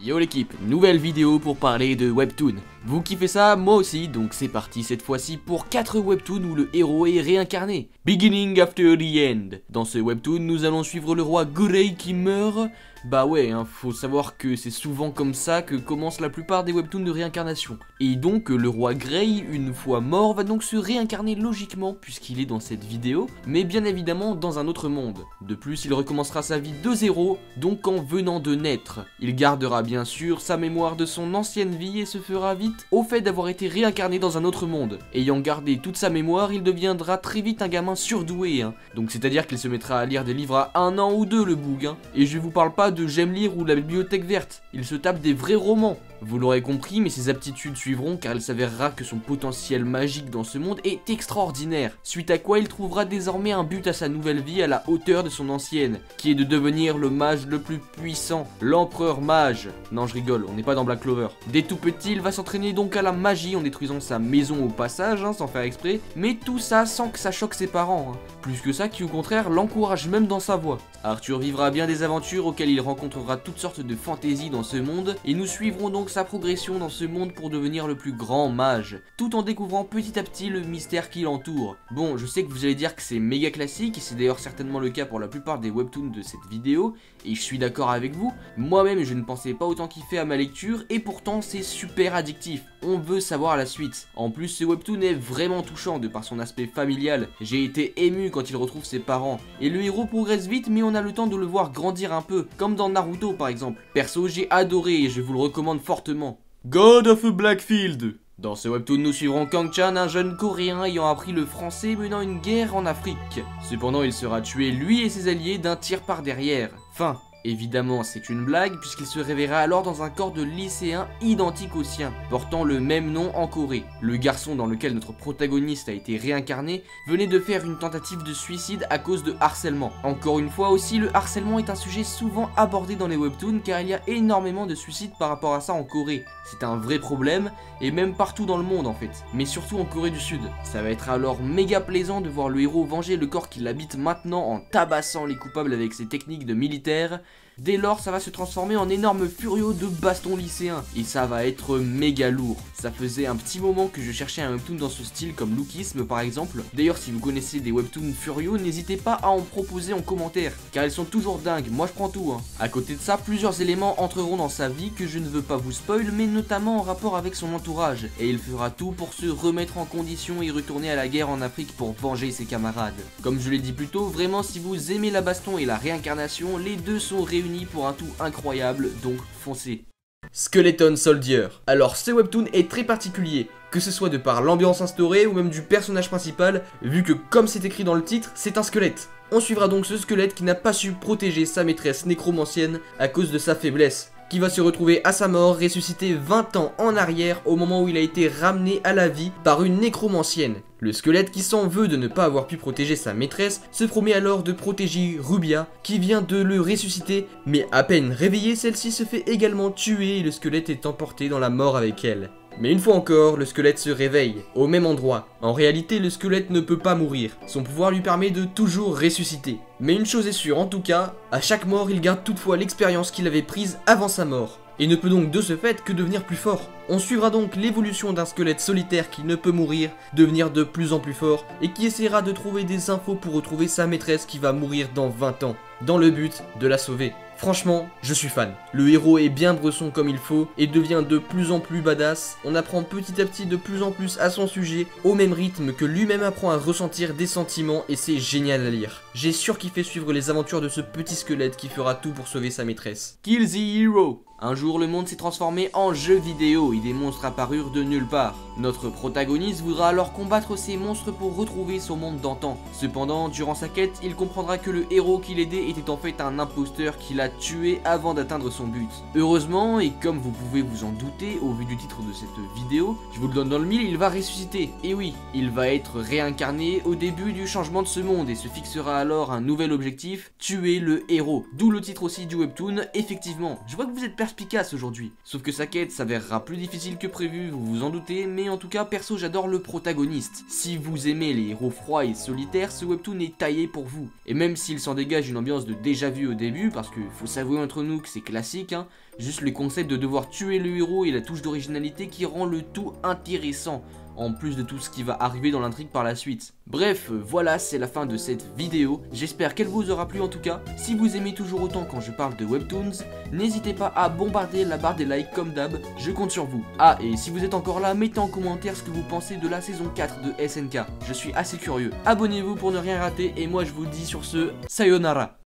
Yo l'équipe, nouvelle vidéo pour parler de Webtoon. Vous kiffez ça? Moi aussi, donc c'est parti cette fois-ci pour 4 Webtoons où le héros est réincarné. Beginning after the end. Dans ce Webtoon, nous allons suivre le roi Grey qui meurt. Bah ouais, faut savoir que c'est souvent comme ça que commencent la plupart des Webtoons de réincarnation. Et donc le roi Grey, une fois mort, va donc se réincarner logiquement puisqu'il est dans cette vidéo, mais bien évidemment dans un autre monde. De plus, il recommencera sa vie de zéro, donc en venant de naître. Il gardera bien sûr sa mémoire de son ancienne vie et se fera vite au fait d'avoir été réincarné dans un autre monde. Ayant gardé toute sa mémoire, il deviendra très vite un gamin surdoué, Donc c'est-à-dire qu'il se mettra à lire des livres à 1 an ou 2 le boug, Et je vous parle pas de J'aime lire ou la bibliothèque verte, il se tape des vrais romans. Vous l'aurez compris, mais ses aptitudes suivront car il s'avérera que son potentiel magique dans ce monde est extraordinaire, suite à quoi il trouvera désormais un but à sa nouvelle vie à la hauteur de son ancienne, qui est de devenir le mage le plus puissant, l'empereur mage. Non je rigole, on n'est pas dans Black Clover. Dès tout petit, il va s'entraîner donc à la magie en détruisant sa maison au passage, sans faire exprès, mais tout ça sans que ça choque ses parents. Plus que ça, qui au contraire l'encourage même dans sa voie. Arthur vivra bien des aventures auxquelles il rencontrera toutes sortes de fantaisies dans ce monde, et nous suivrons donc sa progression dans ce monde pour devenir le plus grand mage, tout en découvrant petit à petit le mystère qui l'entoure. Bon, je sais que vous allez dire que c'est méga classique, et c'est d'ailleurs certainement le cas pour la plupart des webtoons de cette vidéo, et je suis d'accord avec vous, moi-même je ne pensais pas autant kiffer à ma lecture, et pourtant c'est super addictif, on veut savoir la suite. En plus ce webtoon est vraiment touchant de par son aspect familial, j'ai été ému quand il retrouve ses parents, et le héros progresse vite mais on a le temps de le voir grandir un peu, comme dans Naruto par exemple. Perso j'ai adoré et je vous le recommande fortement. God of Blackfield. Dans ce webtoon, nous suivrons Kang-chan, un jeune coréen ayant appris le français menant une guerre en Afrique. Cependant, il sera tué lui et ses alliés d'un tir par derrière. Fin. Évidemment, c'est une blague puisqu'il se réveillera alors dans un corps de lycéen identique au sien, portant le même nom en Corée. Le garçon dans lequel notre protagoniste a été réincarné venait de faire une tentative de suicide à cause de harcèlement. Encore une fois aussi, le harcèlement est un sujet souvent abordé dans les webtoons car il y a énormément de suicides par rapport à ça en Corée. C'est un vrai problème et même partout dans le monde en fait, mais surtout en Corée du Sud. Ça va être alors méga plaisant de voir le héros venger le corps qui l'habite maintenant en tabassant les coupables avec ses techniques de militaire. Dès lors, ça va se transformer en énorme furio de baston lycéen. Et ça va être méga lourd. Ça faisait un petit moment que je cherchais un webtoon dans ce style comme Lookisme par exemple. D'ailleurs, si vous connaissez des webtoons furio, n'hésitez pas à en proposer en commentaire. Car ils sont toujours dingues, moi je prends tout. À côté de ça, plusieurs éléments entreront dans sa vie que je ne veux pas vous spoil, mais notamment en rapport avec son entourage. Et il fera tout pour se remettre en condition et retourner à la guerre en Afrique pour venger ses camarades. Comme je l'ai dit plus tôt, vraiment si vous aimez la baston et la réincarnation, les deux sont réunis pour un tout incroyable, donc foncez. Skeleton Soldier. Alors ce webtoon est très particulier, que ce soit de par l'ambiance instaurée ou même du personnage principal, vu que comme c'est écrit dans le titre, c'est un squelette. On suivra donc ce squelette qui n'a pas su protéger sa maîtresse nécromancienne à cause de sa faiblesse, qui va se retrouver à sa mort ressuscité 20 ans en arrière au moment où il a été ramené à la vie par une nécromancienne. Le squelette qui s'en veut de ne pas avoir pu protéger sa maîtresse se promet alors de protéger Rubia qui vient de le ressusciter, mais à peine réveillée, celle-ci se fait également tuer et le squelette est emporté dans la mort avec elle. Mais une fois encore, le squelette se réveille, au même endroit. En réalité, le squelette ne peut pas mourir. Son pouvoir lui permet de toujours ressusciter. Mais une chose est sûre, en tout cas, à chaque mort, il garde toutefois l'expérience qu'il avait prise avant sa mort. Et ne peut donc de ce fait que devenir plus fort. On suivra donc l'évolution d'un squelette solitaire qui ne peut mourir, devenir de plus en plus fort, et qui essaiera de trouver des infos pour retrouver sa maîtresse qui va mourir dans 20 ans, dans le but de la sauver. Franchement, je suis fan. Le héros est bien bresson comme il faut et devient de plus en plus badass. On apprend petit à petit de plus en plus à son sujet, au même rythme que lui-même apprend à ressentir des sentiments et c'est génial à lire. J'ai surkiffé suivre les aventures de ce petit squelette qui fera tout pour sauver sa maîtresse. Kill the Hero. Un jour, le monde s'est transformé en jeu vidéo et des monstres apparurent de nulle part. Notre protagoniste voudra alors combattre ces monstres pour retrouver son monde d'antan. Cependant, durant sa quête, il comprendra que le héros qui l'aidait était en fait un imposteur qui l'a tué avant d'atteindre son but. Heureusement, et comme vous pouvez vous en douter au vu du titre de cette vidéo, je vous le donne dans le mille, il va ressusciter. Et oui, il va être réincarné au début du changement de ce monde et se fixera alors un nouvel objectif, tuer le héros. D'où le titre aussi du webtoon, effectivement. Je vois que vous êtes perspicace aujourd'hui. Sauf que sa quête s'avérera plus difficile que prévu, vous vous en doutez, mais en tout cas perso j'adore le protagoniste. Si vous aimez les héros froids et solitaires, ce webtoon est taillé pour vous. Et même s'il s'en dégage une ambiance de déjà vu au début, parce que faut s'avouer entre nous que c'est classique, hein, juste le concept de devoir tuer le héros et la touche d'originalité qui rend le tout intéressant, en plus de tout ce qui va arriver dans l'intrigue par la suite. Bref, voilà, c'est la fin de cette vidéo, j'espère qu'elle vous aura plu en tout cas. Si vous aimez toujours autant quand je parle de webtoons, n'hésitez pas à bombarder la barre des likes comme d'hab, je compte sur vous. Ah, et si vous êtes encore là, mettez en commentaire ce que vous pensez de la saison 4 de SNK, je suis assez curieux. Abonnez-vous pour ne rien rater, et moi je vous dis sur ce, sayonara.